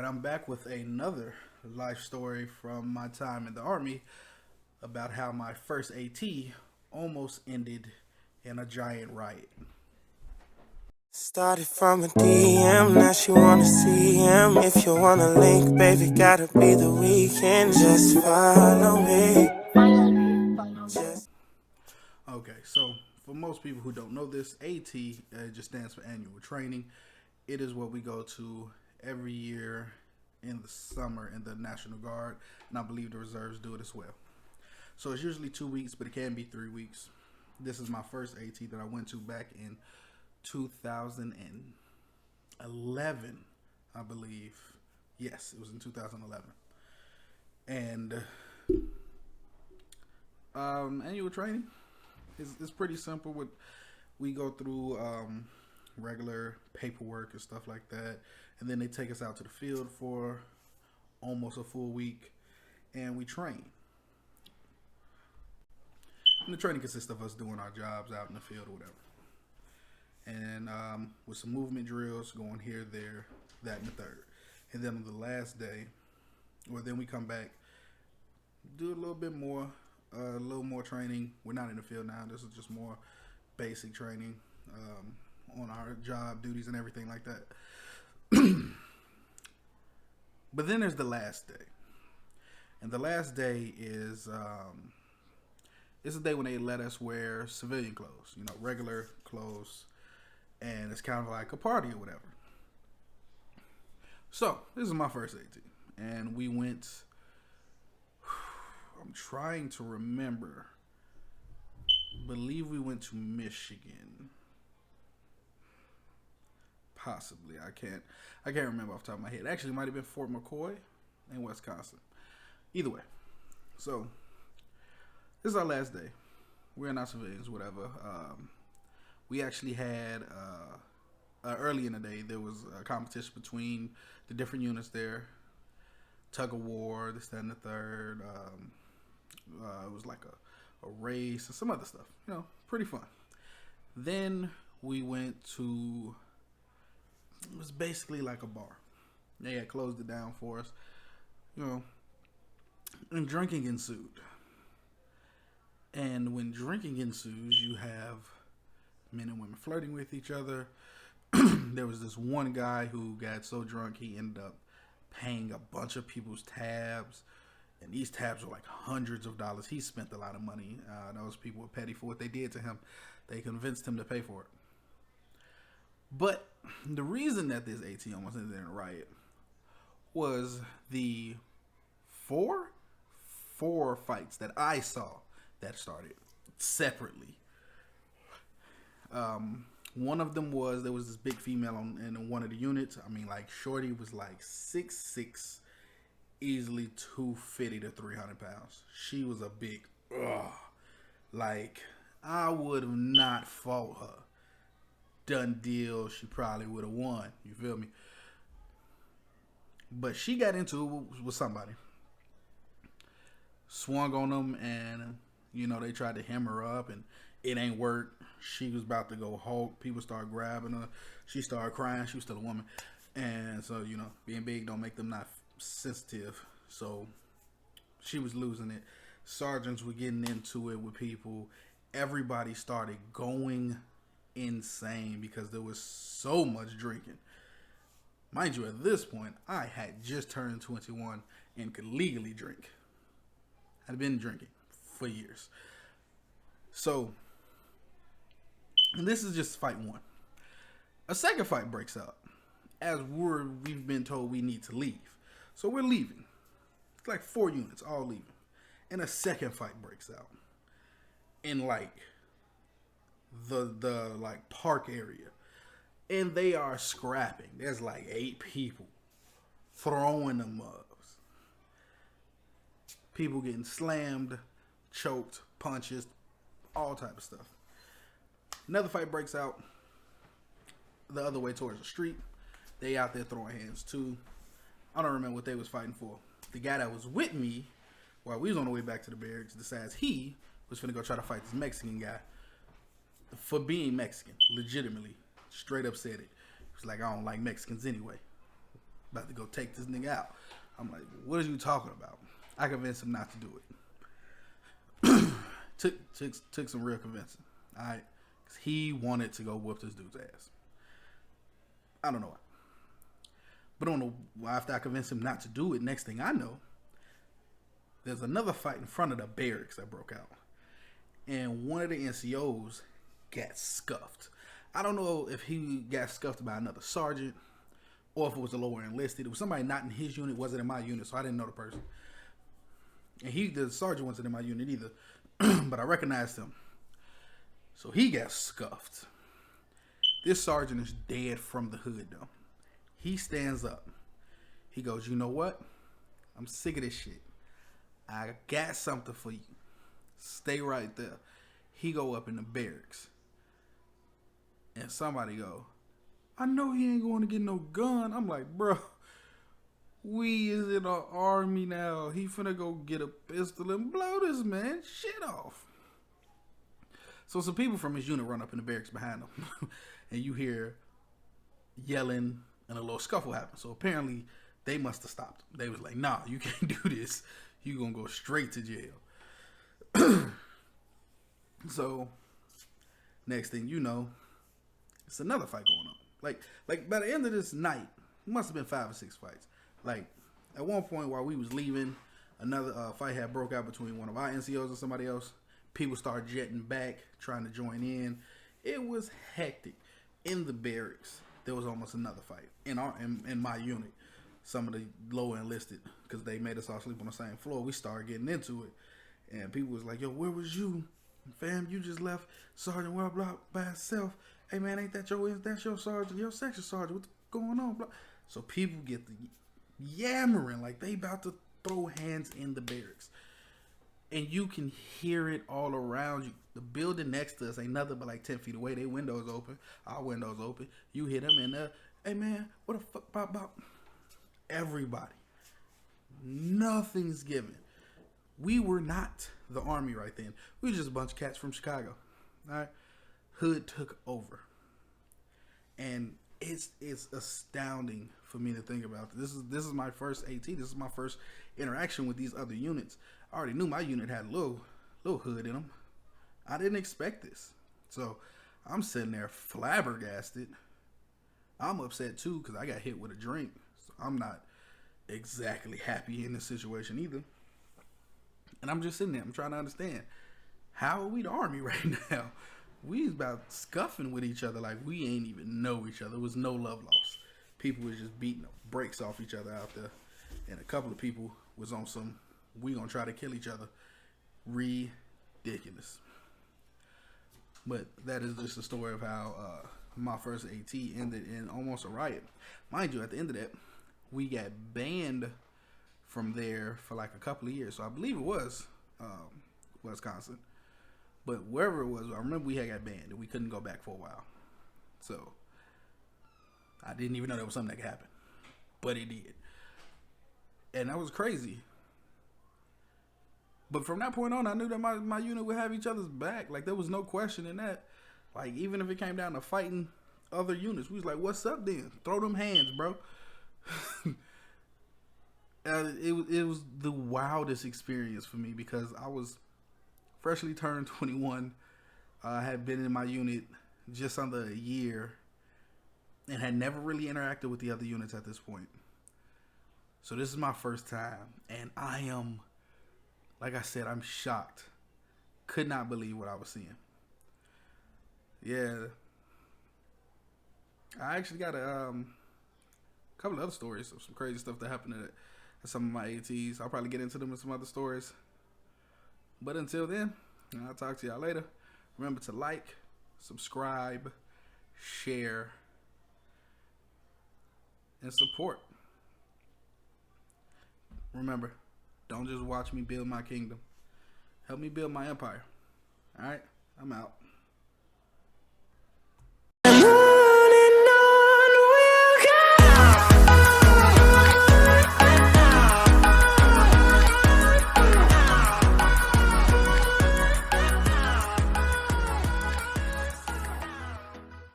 right, I'm back with another life story from my time in the Army about how my first AT almost ended in a giant riot. Started from a DM, now she wanna see him. If you wanna link, baby, gotta be the weekend. Just follow me. Okay, so for most people who don't know this, AT just stands for annual training. It is what we go to every year in the summer in the National Guard, and I believe the reserves do it as well. So it's usually 2 weeks, but it can be 3 weeks. This is my first AT that I went to back in 2011, I believe. Yes, it was in 2011. And annual training is pretty simple. We go through regular paperwork and stuff like that, and then they take us out to the field for almost a full week, and we train. And the training consists of us doing our jobs out in the field or whatever. And with some movement drills going here, there, that, and the third. And then on the last day, then we come back, do a little bit more, a little more training. We're not in the field now. This is just more basic training on our job duties and everything like that. But then there's the last day. And the last day is it's the day when they let us wear civilian clothes, regular clothes, and it's kind of like a party or whatever. So this is my first AT, and we went. I'm trying to remember. Believe we went to Michigan, possibly. I can't remember off the top of my head. Actually, it might have been Fort McCoy in Wisconsin. Either way, so this is our last day. We're not civilians, whatever. We actually had early in the day there was a competition between the different units there. Tug of war, this, that, and the third. It was like a race and some other stuff. Pretty fun. Then we went to, it was basically like a bar. They had closed it down for us, and drinking ensued. And when drinking ensues, you have men and women flirting with each other. There was this one guy who got so drunk he ended up paying a bunch of people's tabs, and these tabs were like hundreds of dollars. He spent a lot of money. Those people were petty for what they did to him. They convinced him to pay for it. But the reason that this AT almost ended in a riot was the four fights that I saw that started separately. One of them there was this big female in one of the units. I mean, like, shorty was like 6'6", easily 250 to 300 pounds. She was a big, like, I would have not fought her. Done deal, she probably would have won. You feel me? But she got into it with somebody. Swung on them, and they tried to hem her up, and it ain't worked. She was about to go Hulk. People started grabbing her. She started crying. She was still a woman, and so being big don't make them not sensitive. So she was losing it. Sergeants were getting into it with people. Everybody started going insane because there was so much drinking. Mind you, at this point, I had just turned 21 and could legally drink. I'd been drinking for years. So, and this is just fight one. A second fight breaks out as we've been told we need to leave. So we're leaving. It's like 4 units all leaving. And a second fight breaks out in like the like park area. And they are scrapping. There's like 8 people throwing them mugs. People getting slammed, choked, punches, all type of stuff. Another fight breaks out the other way towards the street. They out there throwing hands too. I don't remember what they was fighting for. The guy that was with me while we was on the way back to the barracks decides he was finna go try to fight this Mexican guy for being Mexican. Legitimately. Straight up said it. He was like, I don't like Mexicans anyway. about to go take this nigga out. I'm like, what are you talking about? I convinced him not to do it. took some real convincing. All right, because he wanted to go whoop this dude's ass. I don't know why. But after I convinced him not to do it, next thing I know, there's another fight in front of the barracks that broke out. And one of the NCOs got scuffed. I don't know if he got scuffed by another sergeant or if it was a lower enlisted. It was somebody not in his unit, wasn't in my unit, so I didn't know the person. And the sergeant wasn't in my unit either, but I recognized him. So he got scuffed. This sergeant is dead from the hood, though. He stands up. He goes, you know what? I'm sick of this shit. I got something for you. Stay right there. He go up in the barracks. And somebody go, I know he ain't going to get no gun. I'm like, bro, we is in the army now. He finna go get a pistol and blow this man shit off. So some people from his unit run up in the barracks behind him. And you hear yelling and a little scuffle happen. So apparently they must have stopped him. They was like, nah, you can't do this. You gonna go straight to jail. So next thing you know, it's another fight going on. Like by the end of this night, it must have been 5 or 6 fights. Like at one point while we was leaving, another fight had broke out between one of our NCOs and somebody else. People started jetting back, trying to join in. It was hectic. In the barracks, there was almost another fight in my unit. Some of the lower enlisted, because they made us all sleep on the same floor. We started getting into it, and people was like, "Yo, where was you, fam? You just left Sergeant blah blah by himself. Hey man, ain't that your sergeant, your section sergeant? What's going on?" Blah. So people get the yammering like they about to throw hands in the barracks, and you can hear it all around you. The building next to us ain't nothing but like 10 feet away. They windows open, our windows open. You hear them in there. Hey man, what the fuck, bop. Everybody. Nothing's given. We were not the army right then. We were just a bunch of cats from Chicago. All right? Hood took over. And it's astounding for me to think about. This is my first AT. This is my first interaction with these other units. I already knew my unit had a little hood in them. I didn't expect this. So I'm sitting there flabbergasted. I'm upset too because I got hit with a drink. So I'm not exactly happy in this situation either. And I'm just sitting there. I'm trying to understand. How are we the army right now? We was about scuffing with each other like we ain't even know each other. There was no love lost. People was just beating the brakes off each other out there. And a couple of people was on some, we gonna try to kill each other. Ridiculous. But that is just a story of how my first AT ended in almost a riot. Mind you, at the end of that, we got banned from there for like a couple of years. So I believe it was Wisconsin. But wherever it was, I remember we had got banned and we couldn't go back for a while. So I didn't even know that was something that could happen. But it did. And that was crazy. But from that point on, I knew that my unit would have each other's back. Like, there was no question in that. Like, even if it came down to fighting other units, we was like, what's up then? Throw them hands, bro. It was the wildest experience for me because I was freshly turned 21. I had been in my unit just under a year and had never really interacted with the other units at this point. So this is my first time, and I am, like I said, I'm shocked. Could not believe what I was seeing. Yeah. I actually got a couple of other stories of some crazy stuff that happened at some of my ATs. I'll probably get into them in some other stories. But until then, I'll talk to y'all later. Remember to like, subscribe, share, and support. Remember, don't just watch me build my kingdom. Help me build my empire. All right? I'm out.